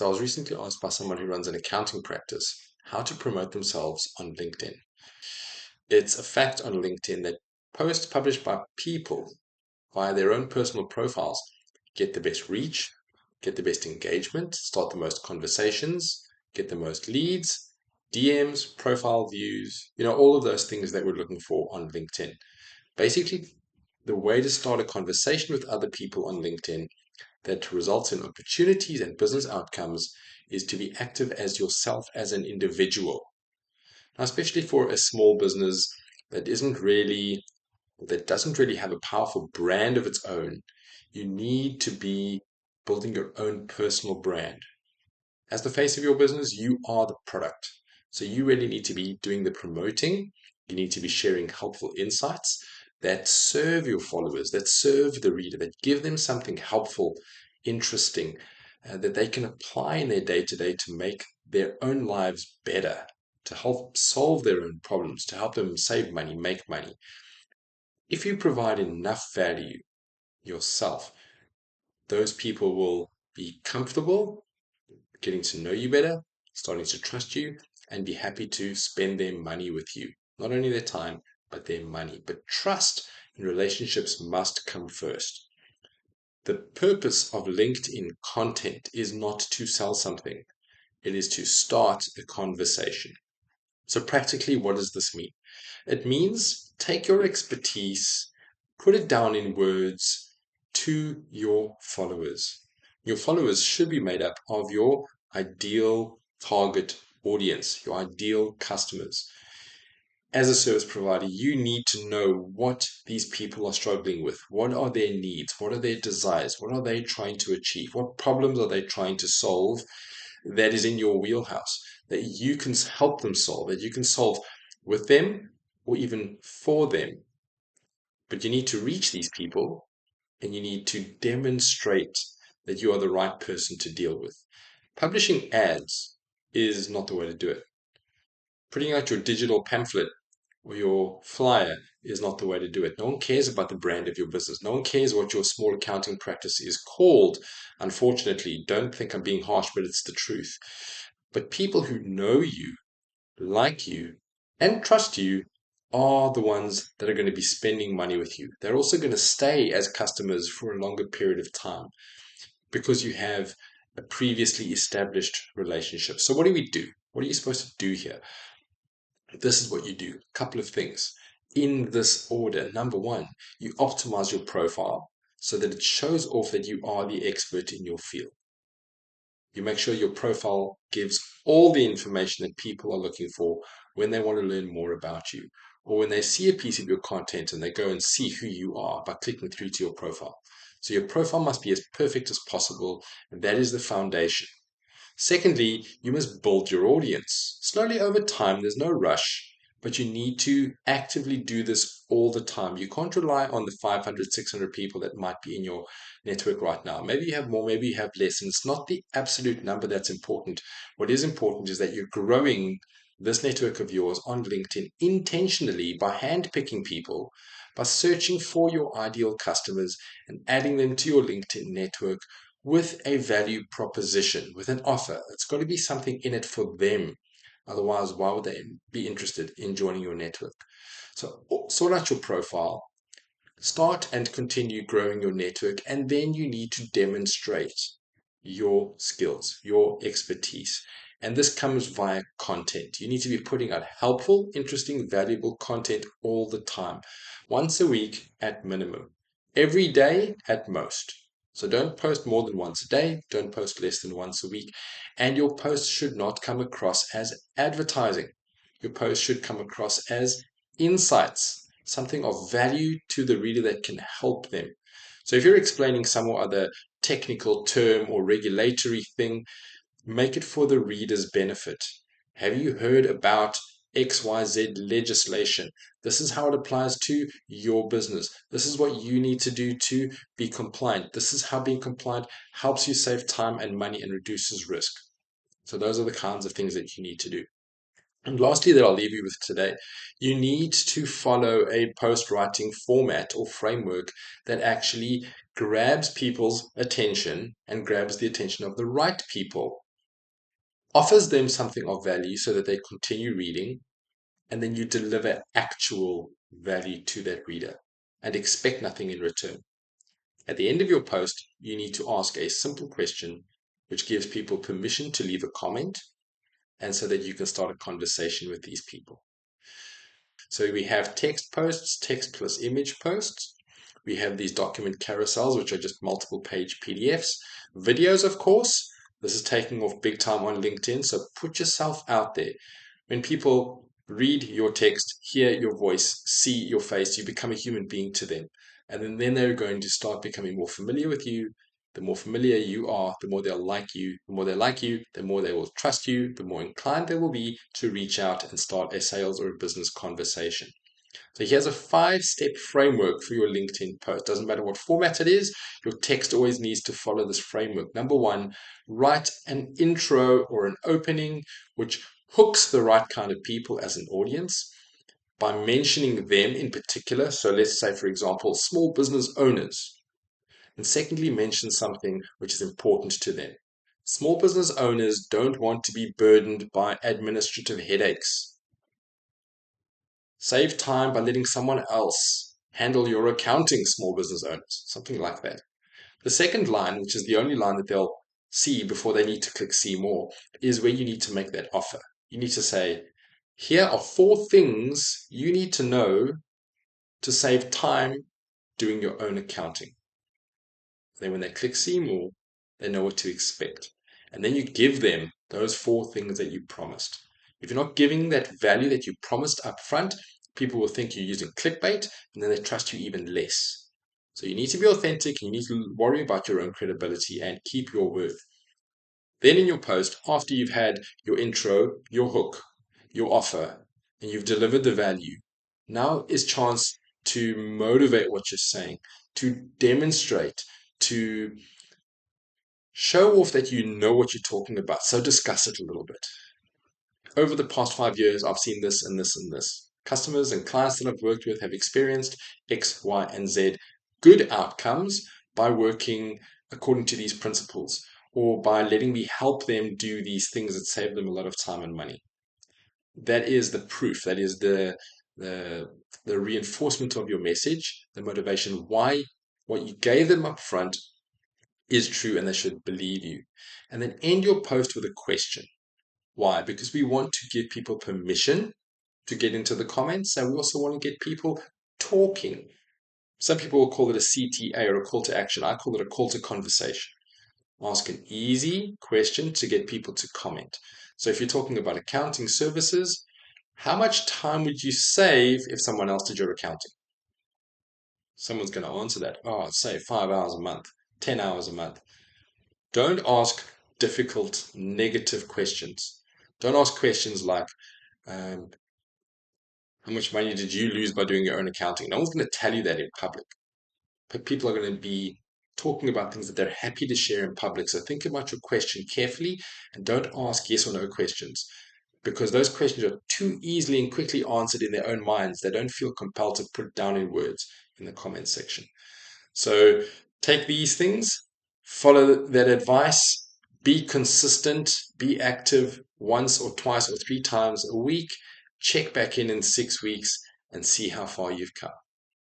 So I was recently asked by someone who runs an accounting practice how to promote themselves on LinkedIn. It's a fact on LinkedIn that posts published by people via their own personal profiles get the best reach, get the best engagement, start the most conversations, get the most leads, DMs, profile views, all of those things that we're looking for on LinkedIn. Basically, the way to start a conversation with other people on LinkedIn that results in opportunities and business outcomes is to be active as yourself as an individual. Now, especially for a small business that doesn't really have a powerful brand of its own, you need to be building your own personal brand. As the face of your business, you are the product. So you really need to be doing the promoting. You need to be sharing helpful insights that serve your followers, that serve the reader, that give them something helpful, interesting, that they can apply in their day to day to make their own lives better, to help solve their own problems, to help them save money, make money. If you provide enough value yourself, those people will be comfortable getting to know you better, starting to trust you, and be happy to spend their money with you. Not only their time, but their money. But trust in relationships must come first. The purpose of LinkedIn content is not to sell something, it is to start a conversation. So, practically, what does this mean? It means take your expertise, put it down in words to your followers. Your followers should be made up of your ideal target audience, your ideal customers. As a service provider, you need to know what these people are struggling with. What are their needs? What are their desires? What are they trying to achieve? What problems are they trying to solve that is in your wheelhouse that you can help them solve, that you can solve with them or even for them? But you need to reach these people and you need to demonstrate that you are the right person to deal with. Publishing ads is not the way to do it. Putting out your digital pamphlet or your flyer is not the way to do it. No one cares about the brand of your business. No one cares what your small accounting practice is called. Unfortunately, don't think I'm being harsh, but it's the truth. But people who know you, like you, and trust you are the ones that are going to be spending money with you. They're also going to stay as customers for a longer period of time because you have a previously established relationship. So what do we do? What are you supposed to do here? This is what you do. A couple of things in this order. Number one, you optimize your profile so that it shows off that you are the expert in your field. You make sure your profile gives all the information that people are looking for when they want to learn more about you, or when they see a piece of your content and they go and see who you are by clicking through to your profile. So your profile must be as perfect as possible, and that is the foundation. Secondly, you must build your audience. Slowly over time, there's no rush, but you need to actively do this all the time. You can't rely on the 500, 600 people that might be in your network right now. Maybe you have more, maybe you have less, and it's not the absolute number that's important. What is important is that you're growing this network of yours on LinkedIn intentionally by handpicking people, by searching for your ideal customers and adding them to your LinkedIn network with a value proposition, with an offer. It's got to be something in it for them. Otherwise, why would they be interested in joining your network? So, sort out your profile, start and continue growing your network, and then you need to demonstrate your skills, your expertise. And this comes via content. You need to be putting out helpful, interesting, valuable content all the time, once a week at minimum, every day at most. So don't post more than once a day, don't post less than once a week, and your posts should not come across as advertising. Your posts should come across as insights, something of value to the reader that can help them. So if you're explaining some or other technical term or regulatory thing, make it for the reader's benefit. Have you heard about XYZ legislation? This is how it applies to your business. This is what you need to do to be compliant. This is how being compliant helps you save time and money and reduces risk. So those are the kinds of things that you need to do. And lastly, that I'll leave you with today, you need to follow a post writing format or framework that actually grabs people's attention and grabs the attention of the right people. offers them something of value so that they continue reading, and then you deliver actual value to that reader and expect nothing in return. At the end of your post, you need to ask a simple question which gives people permission to leave a comment, and so that you can start a conversation with these people. So we have text posts, text plus image posts. We have these document carousels, which are just multiple page PDFs. Videos, of course. This is taking off big time on LinkedIn. So put yourself out there. When people read your text, hear your voice, see your face, you become a human being to them. And then they're going to start becoming more familiar with you. The more familiar you are, the more they'll like you. The more they like you, the more they will trust you, the more inclined they will be to reach out and start a sales or a business conversation. So here's a 5-step framework for your LinkedIn post. Doesn't matter what format it is, your text always needs to follow this framework. Number one, write an intro or an opening which hooks the right kind of people as an audience by mentioning them in particular. So let's say, for example, small business owners. And secondly, mention something which is important to them. Small business owners don't want to be burdened by administrative headaches. Save time by letting someone else handle your accounting, small business owners, something like that. The second line, which is the only line that they'll see before they need to click see more, is where you need to make that offer. You need to say, here are 4 things you need to know to save time doing your own accounting. Then when they click see more, they know what to expect. And then you give them those 4 things that you promised. If you're not giving that value that you promised up front, people will think you're using clickbait, and then they trust you even less. So you need to be authentic, you need to worry about your own credibility and keep your word. Then in your post, after you've had your intro, your hook, your offer, and you've delivered the value, now is chance to motivate what you're saying, to demonstrate, to show off that you know what you're talking about. So discuss it a little bit. Over the past 5 years, I've seen this and this and this. Customers and clients that I've worked with have experienced X, Y, and Z good outcomes by working according to these principles, or by letting me help them do these things that save them a lot of time and money. That is the proof. That is the reinforcement of your message, the motivation, why what you gave them up front is true and they should believe you. And then end your post with a question. Why? Because we want to give people permission to get into the comments, and we also want to get people talking. Some people will call it a CTA or a call to action. I call it a call to conversation. Ask an easy question to get people to comment. So if you're talking about accounting services, how much time would you save if someone else did your accounting? Someone's going to answer that. Oh, I'd save 5 hours a month, 10 hours a month. Don't ask difficult, negative questions. Don't ask questions like, how much money did you lose by doing your own accounting? No one's going to tell you that in public. But people are going to be talking about things that they're happy to share in public. So think about your question carefully and don't ask yes or no questions, because those questions are too easily and quickly answered in their own minds. They don't feel compelled to put it down in words in the comments section. So take these things, follow that advice, be consistent, be active once or twice or 3 times a week, check back in 6 weeks and see how far you've come.